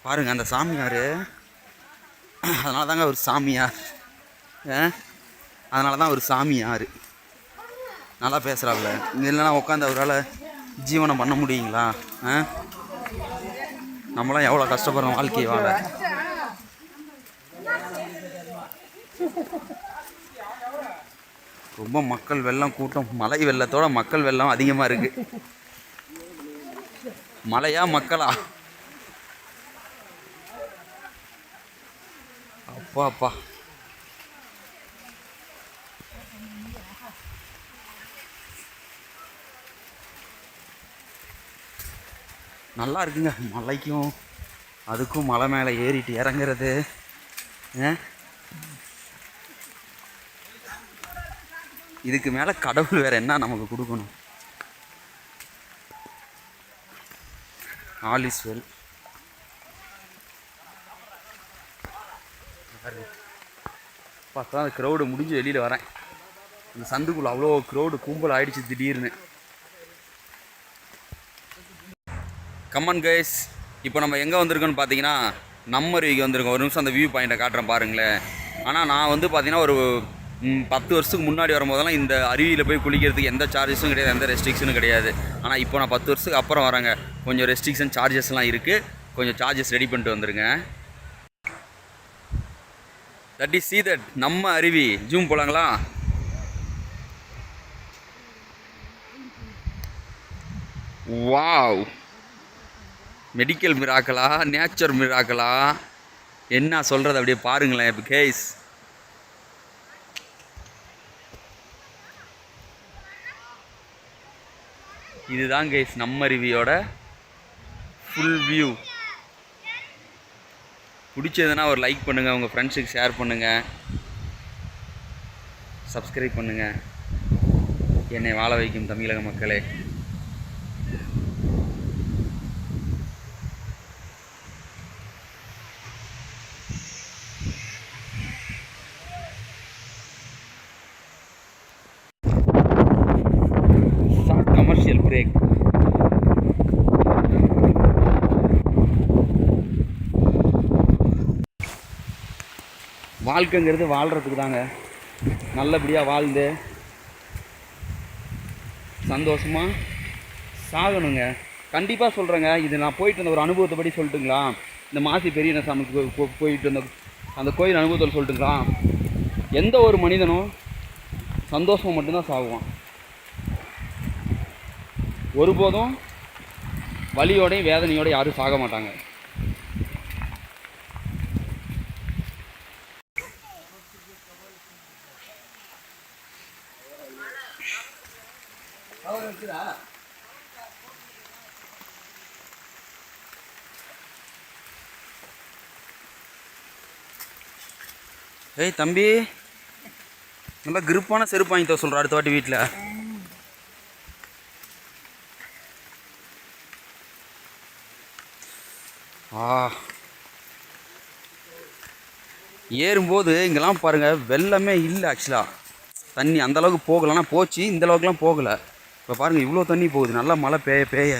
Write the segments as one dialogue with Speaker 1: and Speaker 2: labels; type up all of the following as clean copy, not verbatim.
Speaker 1: பாருங்கள் அந்த சாமியார், அதனால தாங்க ஒரு சாமியார், அதனால தான் ஒரு சாமியார் நல்லா பேசுகிறாப்புல. இங்கே இல்லைனா உட்காந்து அவரால் ஜீவனம் பண்ண முடியுங்களா? நம்மளாம் எவ்வளோ கஷ்டப்படுறோம் வாழ்க்கையை வாழ. ரொம்ப மக்கள் வெள்ளம் கூட்டம், மழை வெள்ளத்தோட மக்கள் வெள்ளம் அதிகமாக இருக்குது. மழையா மக்களா? அப்பா அப்பா. நல்லா இருக்குங்க. மலைக்கும் அதுக்கும் மலை மேலே ஏறிட்டு இறங்குறது. இதுக்கு மேலே கடவுள் வேறு என்ன நமக்கு கொடுக்கணும்? All is well. பார்த்தா அந்த க்ரௌடு முடிஞ்சு வெளியில் வரேன். அந்த சந்துக்குள்ளே அவ்வளோ க்ரௌடு கும்பல் ஆகிடுச்சு திடீர்னு. கம்மன் கைஸ், இப்போ நம்ம எங்கே வந்திருக்கோன்னு பார்த்தீங்கன்னா நம்ம அருவிக்கு வந்திருக்கோம். ஒரு நிமிஷம் அந்த வியூ பாயிண்ட்டை காட்டுறேன் பாருங்களேன். ஆனால் நான் வந்து பார்த்தீங்கன்னா ஒரு 10 வருஷத்துக்கு முன்னாடி வரும்போதெல்லாம் இந்த அருவியில் போய் குளிக்கிறதுக்கு எந்த சார்ஜஸும் கிடையாது, எந்த ரெஸ்ட்ரிக்ஷனும் கிடையாது. ஆனால் இப்போ நான் 10 வருஷத்துக்கு அப்புறம் வரேங்க. கொஞ்சம் ரெஸ்ட்ரிக்ஷன் சார்ஜஸ்லாம் இருக்குது. கொஞ்சம் சார்ஜஸ் ரெடி பண்ணிட்டு வந்துருங்க. தட் இஸ் சீ தட் நம்ம அருவி. ஜூம் போலாங்களா? வாவ், மெடிக்கல் மிராக்கலா, நேச்சர் மிராக்கலா, என்ன சொல்கிறது? அப்படியே பாருங்களேன் இப்போ கேஸ். இதுதான் கேஸ் நம்ம அருவியோட ஃபுல் வியூ. பிடிச்சதுன்னா ஒரு லைக் பண்ணுங்கள், உங்கள் ஃப்ரெண்ட்ஸுக்கு ஷேர் பண்ணுங்கள், சப்ஸ்கிரைப் பண்ணுங்கள். என்னை வாழ வைக்கும் தமிழக மக்களே. Commercial break. வாழ்க்கைங்கிறது வாழ்கிறதுக்கு தாங்க. நல்லபடியாக வாழ்ந்து சந்தோஷமாக சாகணுங்க. கண்டிப்பாக சொல்கிறேங்க. இது நான் போயிட்டு இருந்த ஒரு அனுபவத்தை படி சொல்லட்டுங்களா? இந்த மாசி பெரிய சாமிக்கு போயிட்டு இருந்த அந்த கோயில் அனுபவத்தில் சொல்லட்டுங்களா? எந்த ஒரு மனிதனும் சந்தோஷமாக மட்டும்தான் சாகுவான். ஒருபோதும் வலியோடையும் வேதனையோடு யாரும் சாக மாட்டாங்க. ஏய் தம்பி, நல்லா கிரிப்பான செருப்பு வாங்கி தர சொல்கிறேன் அடுத்த வாட்டி வீட்டில். ஏறும்போது இங்கெல்லாம் பாருங்கள் வெள்ளமே இல்லை. ஆக்சுவலாக தண்ணி அந்தளவுக்கு போகலைன்னா போச்சு, இந்தளவுக்குலாம் போகலை. இப்போ பாருங்கள் இவ்வளோ தண்ணி போகுது. நல்லா மழை பெய்ய.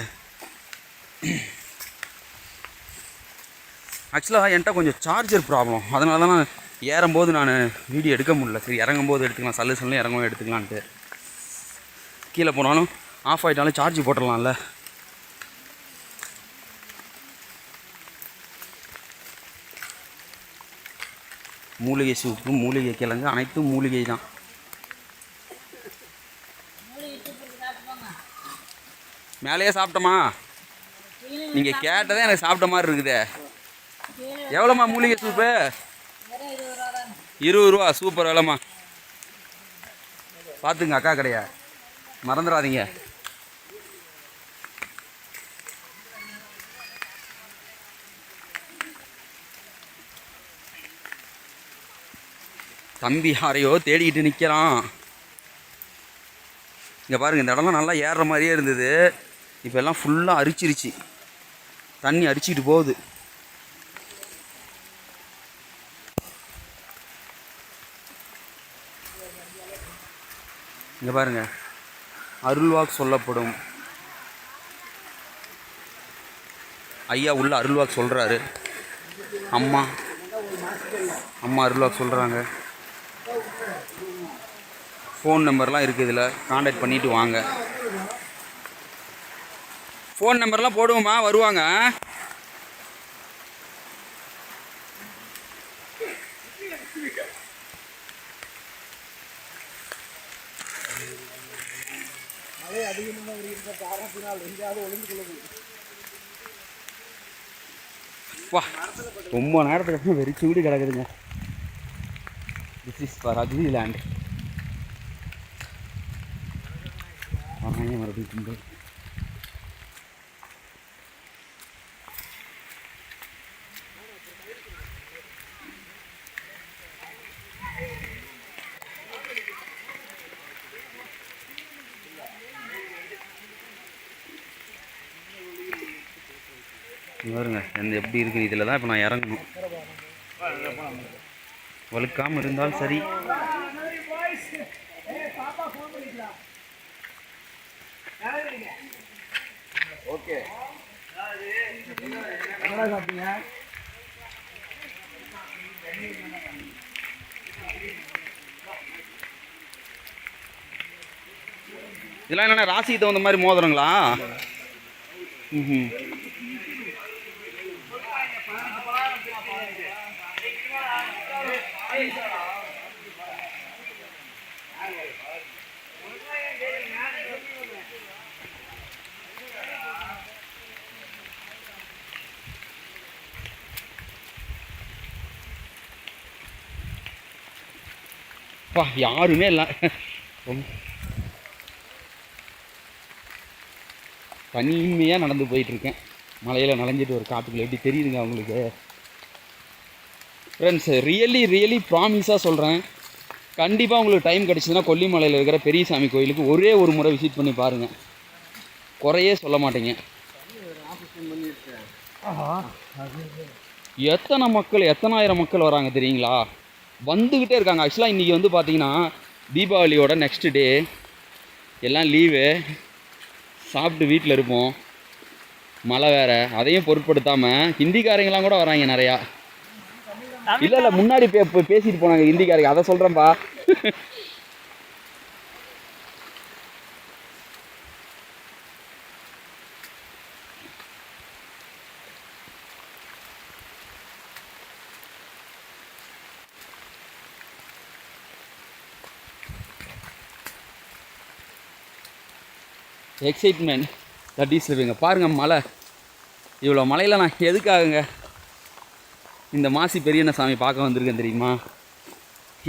Speaker 1: ஆக்சுவலாக என்கிட்ட கொஞ்சம் சார்ஜர் ப்ராப்ளம், அதனால தான் நான் ஏறும்போது நான் வீடியோ எடுக்க முடியல. சரி இறங்கும்போது எடுத்துக்கலாம், சல்லு இறங்கவும் எடுத்துக்கலான்ட்டு. கீழே போனாலும் ஆஃப் ஆகிட்டாலும் சார்ஜ் போட்டுடலாம்ல. மூலிகை சூப்பு, மூலிகை கிழங்கு, அனைத்தும் மூலிகை தான். மேலேயே சாப்பிட்டோமா? நீங்கள் கேட்டதே எனக்கு சாப்பிட்ட மாதிரி இருக்குதே. எவ்வளோம்மா மூலிகை சூப்பு? 20 ரூபா. சூப்பர் வேலைம்மா. பார்த்துங்க அக்கா கடையா, மறந்துடாதீங்க. தம்பி யாரையோ தேடிக்கிட்டு நிற்கிறான். இங்கே பாருங்கள், இந்த இடம்லாம் நல்லா ஏறுற மாதிரியே இருந்தது. இப்போ எல்லாம் ஃபுல்லாக அரிச்சிருச்சு, தண்ணி அடிச்சுக்கிட்டு போகுது. இங்கே பாருங்கள், அருள்வாக்கு சொல்லப்படும். ஐயா உள்ள அருள்வாக்கு சொல்கிறாரு. அம்மா அம்மா அருள்வாக்கு சொல்கிறாங்க. ஃபோன் நம்பர்லாம் இருக்குது, இதில் காண்டாக்ட் பண்ணிவிட்டு வாங்க. ஃபோன் நம்பர்லாம் போடுவோமா, வருவாங்க. வா, ரொம்ப நேரத்துக்கு வெறி சூடு கிடக்குதுங்க. This is for agri land. மறுபடியும் பாருங்க எந்த எப்படி இருக்குது. இதில் தான் இப்போ நான் இறங்கணும். வழுக்காமல் இருந்தால் சரி. ஓகே, இதெல்லாம் என்னென்ன ராசிக்கு தகுந்த மாதிரி மோதிரங்களா? ம். யாருமே இல்லை. தனிமையாக நடந்து போயிட்டுருக்கேன். மலையில் நனைஞ்சிட்டு ஒரு காட்டுக்குள்ள எப்படி தெரியுதுங்க அவங்களுக்கு? ஃப்ரெண்ட்ஸ், ரியலி ப்ராமிஸாக சொல்கிறேன், கண்டிப்பாக உங்களுக்கு டைம் கிடச்சிதுன்னா கொல்லிமலையில் இருக்கிற பெரியசாமி கோயிலுக்கு ஒரே ஒரு முறை விசிட் பண்ணி பாருங்கள். குறையே சொல்ல மாட்டேங்க. எத்தனை மக்கள், எத்தனாயிரம் மக்கள் வராங்க தெரியுங்களா? வந்துக்கிட்டே இருக்காங்க. ஆக்சுவலாக இன்றைக்கி வந்து பார்த்திங்கன்னா தீபாவளியோட நெக்ஸ்ட் டே, எல்லாம் லீவு, சாப்பிட்டு வீட்டில் இருப்போம். மழை வேறு, அதையும் பொருட்படுத்தாமல் ஹிந்திக்காரங்களாம் கூட வராங்க நிறையா. இல்லை முன்னாடி பேசிட்டு போனாங்க ஹிந்திக்காரங்க, அதை சொல்கிறேன்ப்பா. Excitement that is living. பாருங்கள் மலை, இவ்வளோ மலையில் நான் எதுக்காகுங்க இந்த மாசி பெரியண்ணசாமி பார்க்க வந்திருக்கேன் தெரியுமா?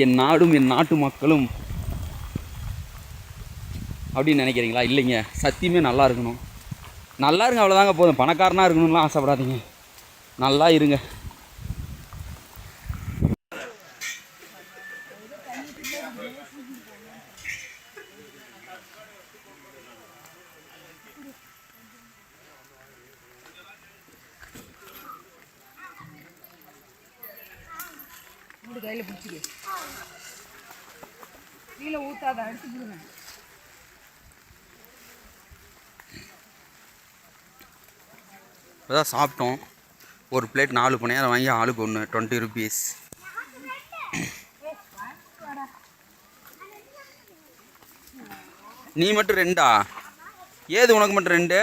Speaker 1: என் நாடும் என் நாட்டு மக்களும் அப்படின்னு நினைக்கிறீங்களா? இல்லைங்க, சத்தியமே நல்லா இருக்கணும். நல்லா இருங்க, அவ்வளோதாங்க போதும். பணக்காரனாக இருக்கணும்லாம் ஆசைப்படாதீங்க, நல்லா இருங்க. கையில் பிடிச்சிக்க, கீழே ஊற்றாத, அடிச்சு விடுங்க. இப்போதான் சாப்பிட்டோம். ஒரு பிளேட் 4 பணியாரம் வாங்கி ஆளுக்கு ஒன்று, 20 rupees. நீ மட்டும் 2ஆ? ஏது உனக்கு மட்டும் 2?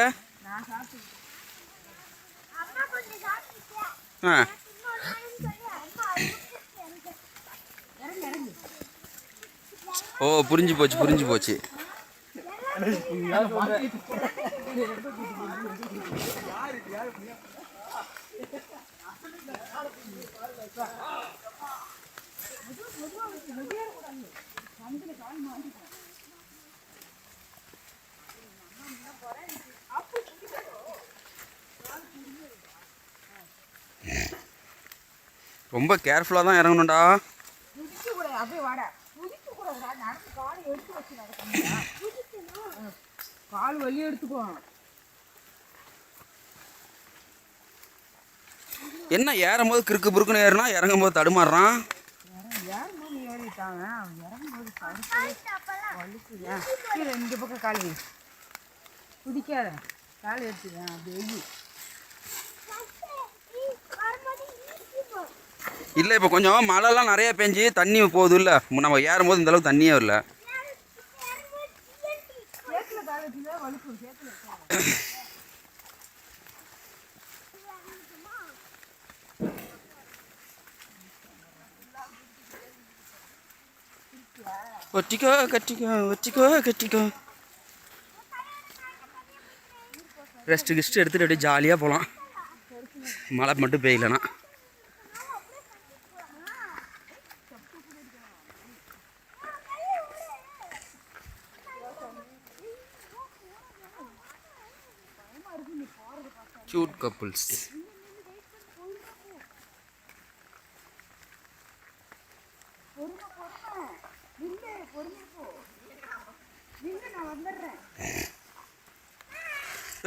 Speaker 1: ஆ, ஓ புரிஞ்சு போச்சு. ரொம்ப கேர்ஃபுல்லாக தான் இறங்கணும்டா. கால் வலி எடுத்துக்கோ. என்ன ஏறும் போது கிறுக்கு புறுக்குன்னு ஏறினா, இறங்கும் போது தடுமாறுறான். இந்த பக்கம் கால் குதிக்காத, கால் எடுத்துக்கேன். அப்படி இல்லை இப்போ கொஞ்சம் மழைலாம் நிறைய பெஞ்சு தண்ணி போகுது இல்லை நம்ம ஏறும்போது இந்த அளவுக்கு தண்ணியே வரல. ஒட்டிக்கோ கட்டிக்கோ ஒட்டிக்கோ கட்டிக்கோ. ரெஸ்ட்டு கிஸ்ட்டு எடுத்துகிட்டு அப்படியே ஜாலியாக போகலாம், மழை மட்டும் பெய்யலனா. Cute couples.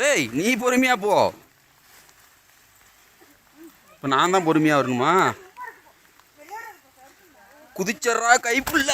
Speaker 1: ஏய் நீ பொறுமையா போ, இப்போ நான் தான் பொறுமையா வரணுமா? குதிச்சறா கைப்புள்ள.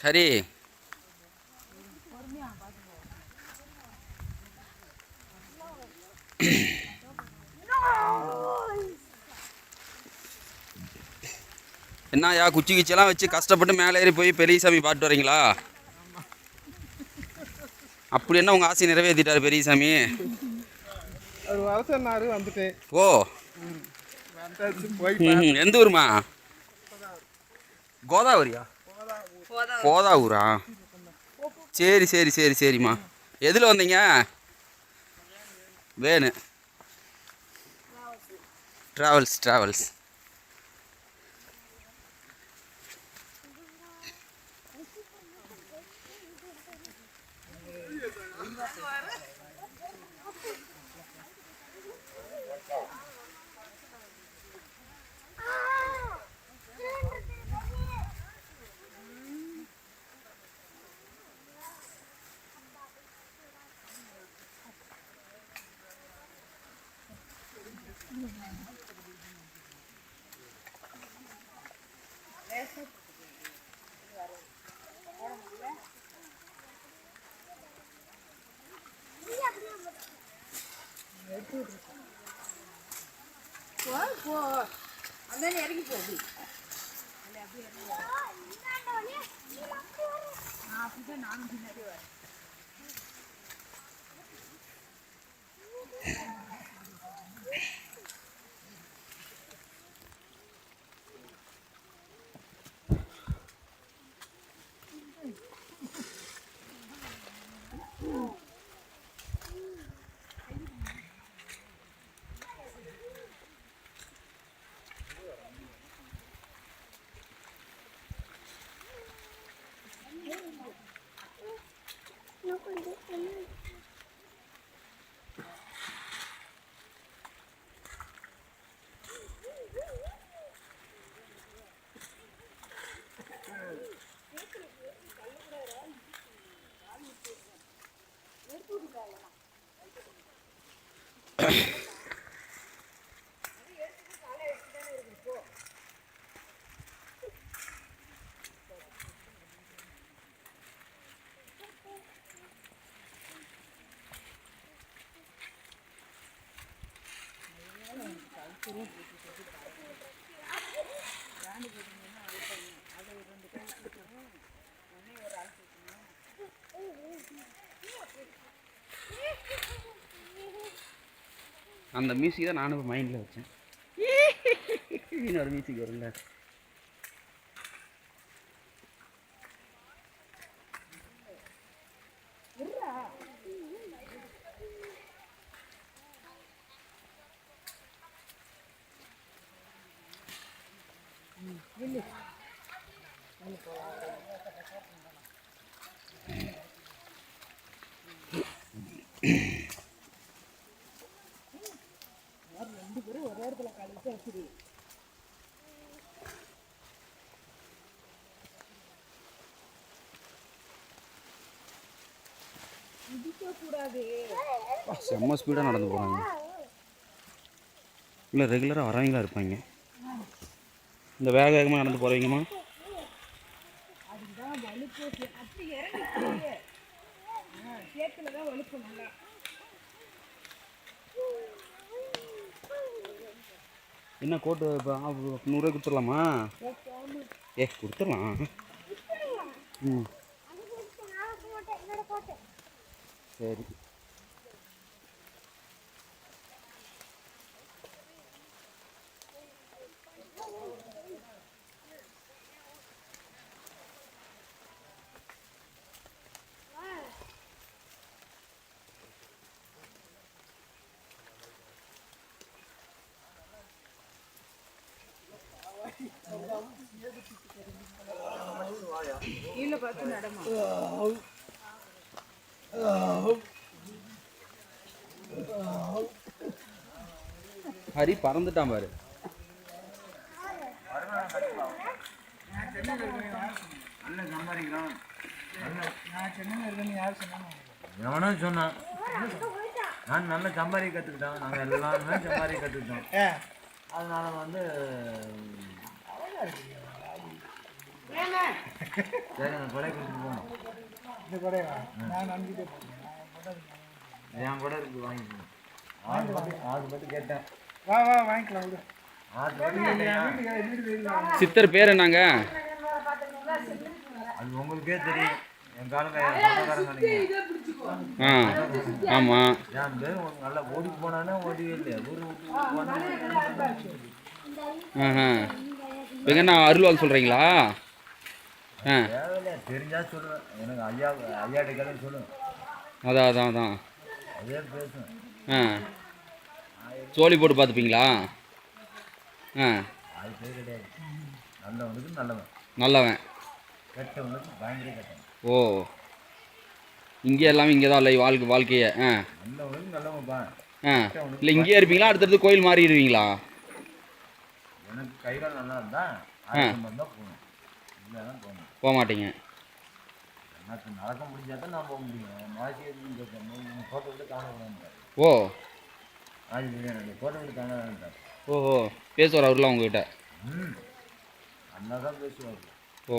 Speaker 1: சரி என்னயா குச்சி கிச்செல்லாம் வச்சு கஷ்டப்பட்டு மேலே ஏறி போய் பெரியசாமி பாட்டு வரீங்களா? அப்படி என்ன உங்கள் ஆசையை நிறைவேற்றிட்டாரு பெரியசாமி? ஓ எந்த ஊருமா? கோதாவரியா? கோதாவூரா? சரி சரி சரி சரிம்மா. எதில் வந்தீங்க? வேணு ட்ராவல்ஸ். இறங்கி போகுது. நானும் பின்னாடி வரேன். அந்த மியூசிக் தான் நானும் மைண்டில் வச்சேன். இன்னொரு மியூசிக் வரும்ல. செம்ம ஸ்பீடாக நடந்து போகிறாங்க. இல்லை ரெகுலராக வரவங்களா இருப்பாங்க. இந்த வேக வேகமாக நடந்து போகிறீங்கம்மா. என்ன கோட்டு இப்போ 100 கொடுத்துடலாமா? கொடுத்துடலாம். ம் சரி.
Speaker 2: கீழே பார்த்து நடமா.
Speaker 1: ஹரி பறந்துட்டான் பாரு.
Speaker 3: எவனோ சொன்னான், நான் நல்லா சம்பாதிக்க கற்றுக்கிட்டேன். நாங்கள் எல்லாருமே சம்பாதிக்க கற்றுக்கிட்டோம். அதனால வந்து சரி நான் கொடை கொடுத்துட்டு போகணும். இந்த கொடையா நான் நம்பிக்கிட்டே போகிறேன். என் கொடை இருக்குது, வாங்கிக்கணும். ஆறு பட்டு கேட்டேன். வா வாங்கிக்கலாம் விடு.
Speaker 1: சித்தர் பேர் என்னங்க?
Speaker 3: அது உங்களுக்கே தெரியும். என் காலங்க
Speaker 1: ஆமாம்.
Speaker 3: என் பேர் நல்லா ஓடி போனானே ஓடிவே இல்லையா ஊர் விட்டு போனானே.
Speaker 1: இப்போ என்ன அருள்வாள் சொல்கிறீங்களா?
Speaker 3: தேவையில்லையா தெரிஞ்சா சொல்லுவேன். எனக்கு ஐயாட்ட கேள்வி சொல்லுவேன்.
Speaker 1: அதான்
Speaker 3: அதே பேசுவேன்.
Speaker 1: சோழி போட்டு பார்த்துப்பீங்களா?
Speaker 3: அது பேர் கிடையாது. நல்லவனுக்கு
Speaker 1: நல்லவன்,
Speaker 3: கெட்டவனுக்கு பயங்கர கெட்டவன்.
Speaker 1: ஓ இங்கே எல்லாமே இங்கே தான் இல்லை வாழ்க்கையை.
Speaker 3: நல்லவனுக்கு நல்லவன்ப்பா.
Speaker 1: இல்லை இங்கேயே இருப்பீங்களா? அடுத்தடுத்து கோயில் மாறிடுவீங்களா?
Speaker 3: எனக்கு கைகால் நல்லா இருந்தா தான் போகணும், இல்லைன்னா போகணும்.
Speaker 1: போக மாட்டீங்க.
Speaker 3: எனக்கு நடக்க முடிஞ்சாதான் நான் போக முடியும். மாசி ஃபோட்டோ விட்டு காண விடாண்டார்.
Speaker 1: ஓ
Speaker 3: மாசி பிரியாணி ஃபோட்டோ விட்டு காண விடாண்டார்.
Speaker 1: ஓஹோ பேசுவார் அவர்லாம் உங்ககிட்ட?
Speaker 3: நல்லா தான் பேசுவார்.
Speaker 1: ஓ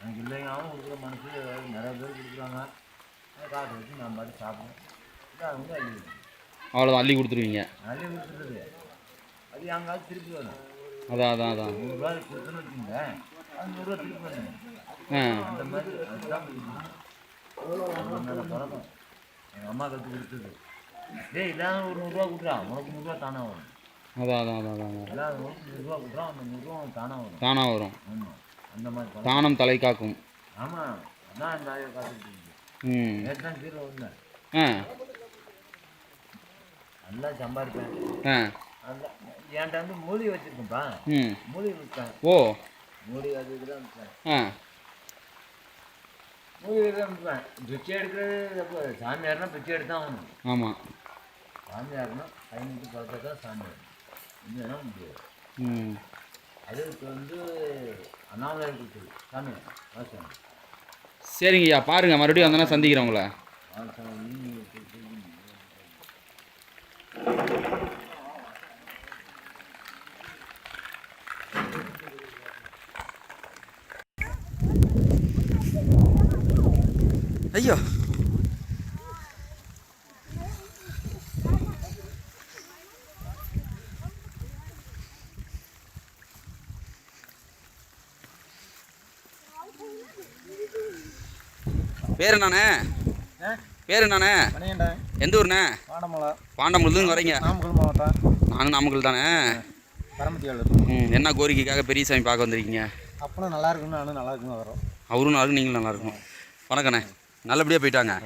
Speaker 3: எனக்கு இல்லைனாலும் கொடுக்குற மனசு நிறைய பேர் கொடுக்குறாங்க. காட்டை வச்சு நான் பாட்டு சாப்பிடுவேன். அது வந்து அள்ளி
Speaker 1: அவ்வளோதான், அள்ளி கொடுத்துருவீங்க.
Speaker 3: அள்ளி கொடுத்துருது. அது எங்காவது திருப்பி வரும்.
Speaker 1: அதான்
Speaker 3: 100 ரூபா கொடுத்துன்னு வச்சுங்க, அது 100 ரூபா திருப்பி வரணும். அந்த மாதிரி அதுதான் பழக்கம். எங்கள் அம்மா கற்று கொடுத்தது. இல்லாத ஒரு 100 ரூபா கொடுக்குறான், உனக்கு 100 ரூபா தானாக வரும்.
Speaker 1: அதான்
Speaker 3: இல்லாத 100 ரூபா கொடுக்குறான், அந்த 100 ரூபா
Speaker 1: தானாக வரும்.
Speaker 3: ஆமாம், அந்த மாதிரி
Speaker 1: தானம் தலை காக்கும்.
Speaker 3: ஆமாம், அதான் அந்த ஆயை காத்துக்கிட்டு நேற்று தான் கீழே வந்தேன். நல்லா சம்பாதிப்பேன். என்கிட்ட வந்து மூலிகை வச்சுருக்கேன்ப்பா. மூலிகை விற்பேன்.
Speaker 1: ஓ
Speaker 3: மூலிகை அது இதுதான் விற்பேன். மூலிகை தான் விற்பேன். பிச்சை எடுக்கிறது சாமியார்னா பிச்சை எடுத்தான் ஆகணும்.
Speaker 1: ஆமாம்,
Speaker 3: சாமியார்னா கைமுட்டு பார்த்தா தான் சாமியார், இல்லைன்னா முடியாது. அதுக்கு வந்து அண்ணாமலை கொடுத்தது சாமியார் வாசம்.
Speaker 1: சரிங்கய்யா, பாருங்கள் மறுபடியும் வந்தோன்னா சந்திக்கிறேன் உங்களை. ஐயோ பேர் என்னண்ணே? பேர் என்னண்ணே? எந்த ஊர்ண்ணே? பாண்டமல்லூர்லேருந்து வரீங்க?
Speaker 3: நாமக்கல் மாவட்டம்.
Speaker 1: நானும் நாமக்கல் தானே. என்ன கோரிக்கைக்காக பெரிய சாமி பார்க்க வந்திருக்கீங்க?
Speaker 3: அப்பனும் நல்லா இருக்குன்னு நானும் நல்லா இருக்குன்னு வரோம்.
Speaker 1: அவரும் நல்லா நீங்களும் நல்லா இருக்கணும். வணக்கண்ணே, நல்லபடியாக போயிட்டாங்க.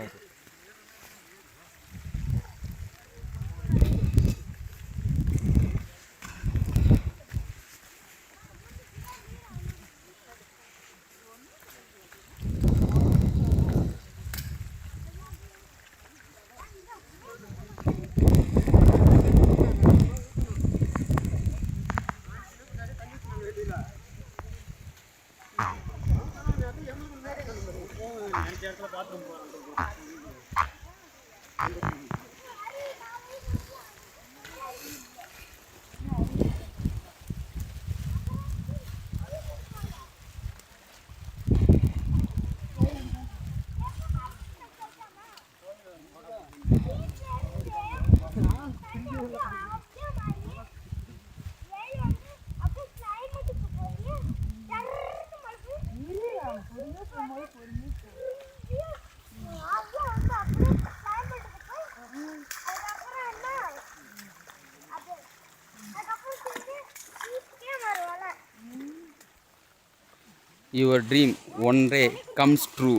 Speaker 1: Your dream one day comes true.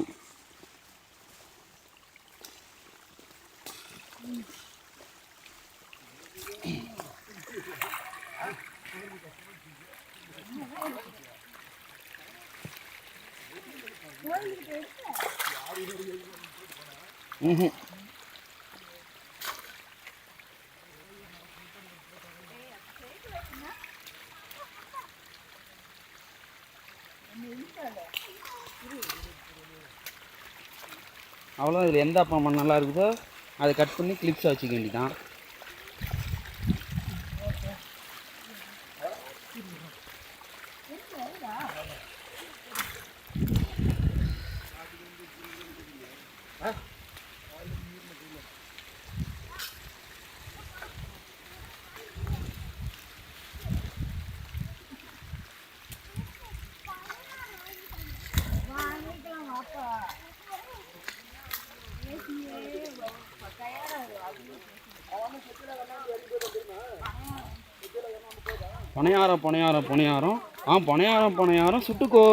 Speaker 1: அவ்வளோ இதில் எந்த அப்பா அம்மா நல்லா இருக்குதோ அதை கட் பண்ணி கிளிப்ஸாக வச்சுக்க வேண்டியதான். பனையாரம் பனையாரம் பனையாரம் பனையாரம் பனையாரம் சுட்டுக்கோ.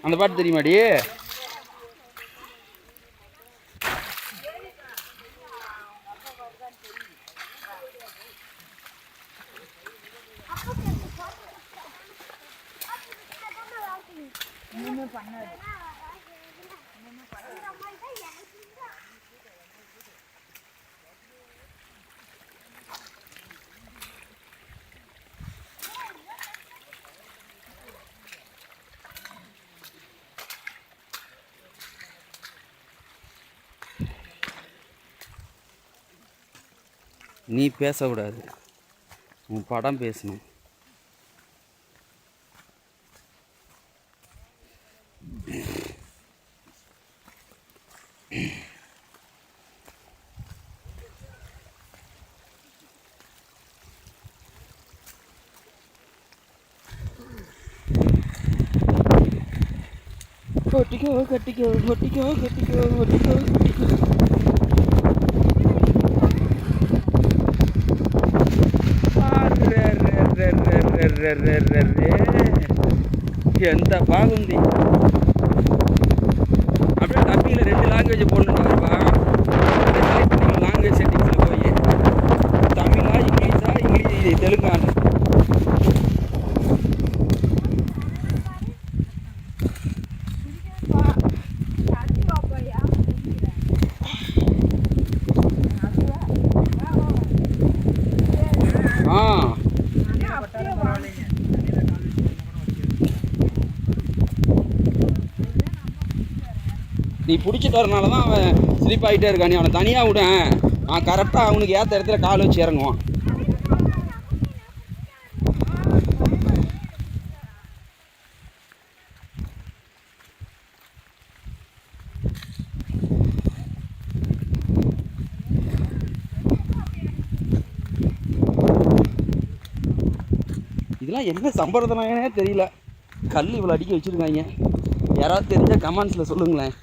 Speaker 1: அந்த பாட்டு தெரியுமாடி? நீ பேசக்கூடாது, உன் படம் பேசணும். ஒட்டிக்கோ கட்டிக்கோ ஒட்டிக்கோ கட்டிக்கோ ஒட்டிக்கோ கட்டிக்கோ. ఎంత బాగుంది. அப்படியே டப்பியில் 2 லாங்குவேஜ் போடணுன்னாப்பா. லாங்குவேஜ் செட்டிங்ஸில் போய் தமிழா இங்கிலீஷா இங்கிலீஷ் தெலுங்கானா. நீ பிடிச்சிட்டு வரனால தான் அவன் ஸ்லிப் ஆகிட்டே இருக்கான். நீ அவனை தனியாக விடேன், நான் கரெக்டாக அவனுக்கு ஏற்ற இடத்துல கால் வச்சு இறங்குவான். இதெல்லாம் என்ன சம்பிரதாயனே தெரியல. கல் இவ்வளோ அடிக்க வச்சுருக்காங்க. யாராவது தெரிஞ்சால் கமெண்ட்ஸில் சொல்லுங்களேன்.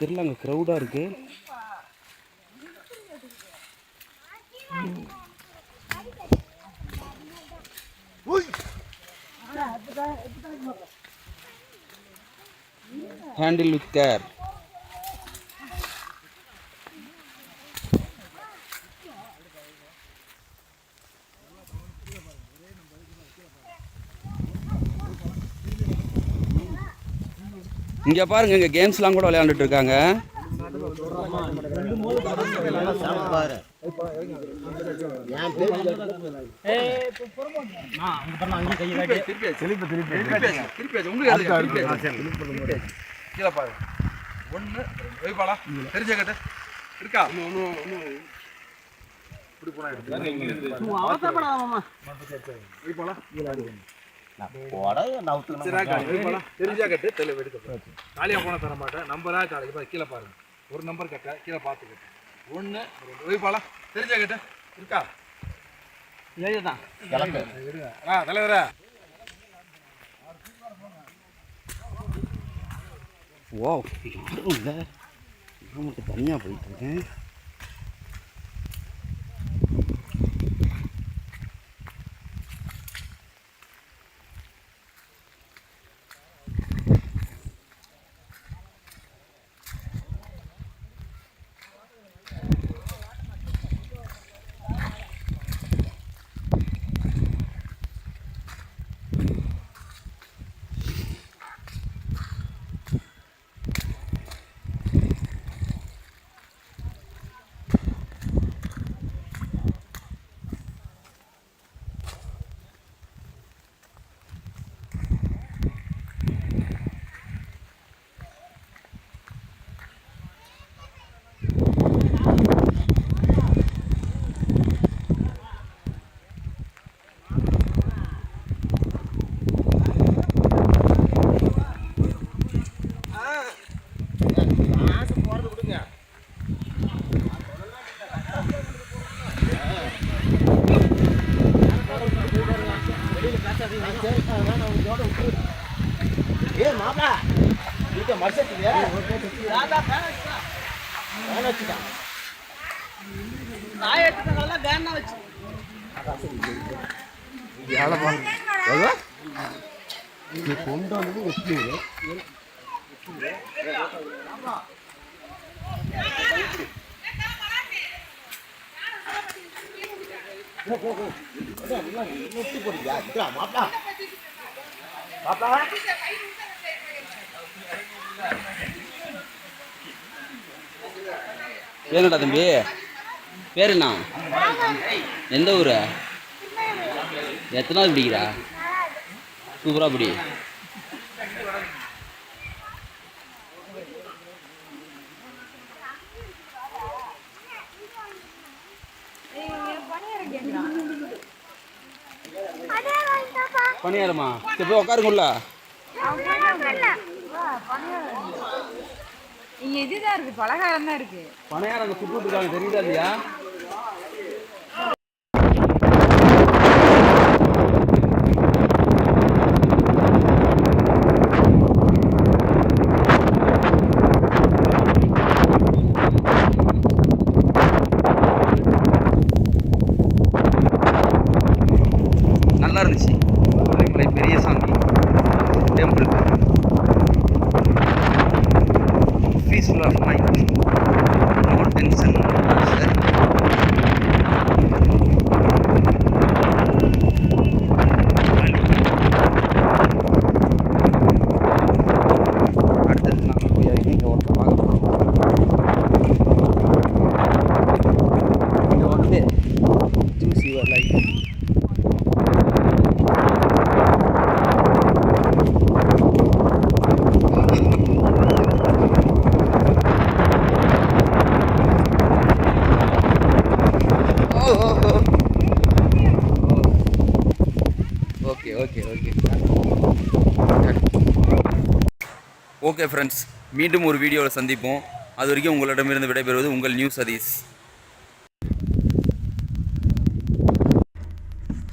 Speaker 1: தெரியல, அங்கே க்ரௌடாக இருக்குது. Handle with care. இங்கே பாருங்க, இங்கே கேம்ஸ்லாம் கூட விளையாண்டுட்டு இருக்காங்க. கீழே பாரு. ஒன்று வைப்பாளா தெரிஞ்ச கட்டு இருக்கா? இப்படி போனா தெரிஞ்சா கட்டு தெளிவு எடுக்க காலியாக போன தர மாட்டேன். நம்பரா கீழே பாருங்க. ஒரு நம்பர் கட்ட கீழே பார்த்து கட்டு. 1 வைப்பாளா தெரிஞ்சா கட்டு இருக்கா? தலைவரா ஓ யாரும் இல்லை, நான் மட்டும் தனியாக போயிட்டுருக்கேன். கொண்டு வந்து வச்சு ஏனடா தம்பி பேர் என்ன? எந்த ஊர்? எத்தனாவது பிடிக்கிறா? சூப்பராக பிடி. பணியாரமா? சரி போய் உட்காருக்குள்ள.
Speaker 2: இங்க இதுதான் இருக்கு, பலகாரம் தான் இருக்கு.
Speaker 1: பணியாரம் அங்கே சுட்டு இருக்காங்க, தெரியுதா இல்லையா? நல்லா இருந்துச்சு. Kollimalai Periyasamy temple, peaceful of mind, no tension. சரி அடுத்தது நாங்கள் போய் இங்கே ஒருத்தர் பார்க்க போகிறோம். இங்கே வந்து choose your life. Okay okay okay okay friends, மீண்டும் ஒரு வீடியோவில் சந்திப்போம். அது வரைக்கும் உங்களிடமிருந்து விடைபெறுவது உங்கள் நியூ சதீஷ்.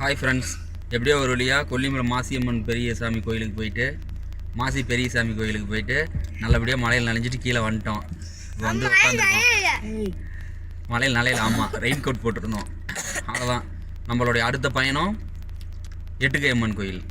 Speaker 1: ஹாய் ஃப்ரெண்ட்ஸ், எப்படியோ ஒரு வழியாக கொல்லிமலை மாசியம்மன் பெரியசாமி கோயிலுக்கு போயிட்டு, மாசி பெரியசாமி கோயிலுக்கு போயிட்டு நல்லபடியாக மலையில் நனைஞ்சிட்டு கீழே வந்துட்டோம். இப்போ வந்து உட்காந்துருக்கோம். மலையில் நனையல, ஆமாம், ரெயின் கோட் போட்டிருந்தோம். அவ்வளோதான். நம்மளுடைய அடுத்த பயணம் எட்டுக்கை அம்மன் கோயில்.